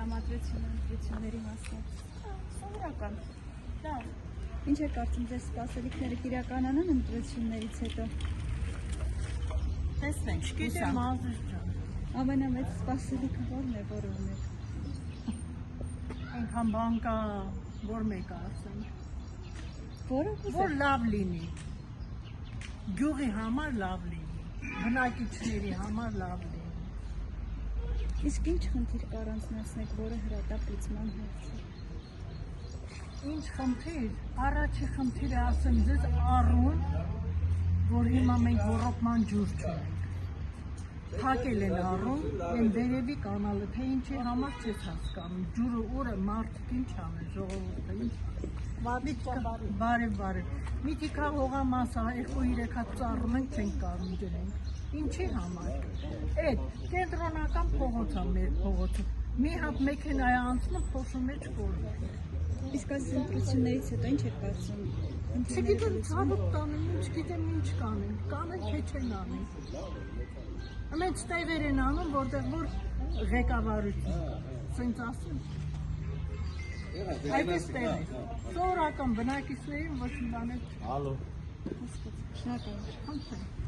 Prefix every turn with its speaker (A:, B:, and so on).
A: տրամադրությունների մասով։ Սովորական։ Լավ։ Ինչ է կարծում ձեր սպասելիքները կիրականանան ընտրություններից հետո։
B: Տեսնենք, չգիտեմ Ազիզ ջան։
A: Ամենամեծ սպասելիքը ո՞րն է, որը ունեք։
B: Այնքան բան կա, որ մեկ ասենք։
A: Որը
B: որ լավ լինի։ Գյուղի համար լավ լինի։ Բնակիչների համար լավ լինի։
A: Իսկ ինչ խնդիր կառանձնացնեք, որը հրատապ լուծման հարց է։
B: Ինչ խնդիր, առաջի խնդիրը ասեմ ձեզ առուն, որ հիմա մենք ոռոգման ջուր չունենք։ Փակել են առուն, են վերևի կանալը, թե ինչի համար չես հասկանում, ջուրը ուր է, մարդիկ ինչ անեն, ժողովուրդը ինչ բարև։ Միտիկա հողամասա 2-3 հատ ծառնենք չենք կարող ջրենք։ Ինչի համար։ Այդ կենտրոնական փողոցա մեր փողոցը։ Մի հատ մեքենայի անցնում փոշու մեջ կորվում։
A: Իսկ այս ընտրություններից հետո ինչ եք կարծում։
B: Չգիտեմ ցավոք տանեն, չգիտեմ ինչ կանեն, կանեն թե չեն անեն։ Ամենից տեղեր են անում, որտեղ որ ղեկավարություն կա, սենց ասեմ։ Այդ էս տեղեր, սովորական բնակիչներին ոչ մի բան էլ չկա։
A: Շնորհակալ եմ։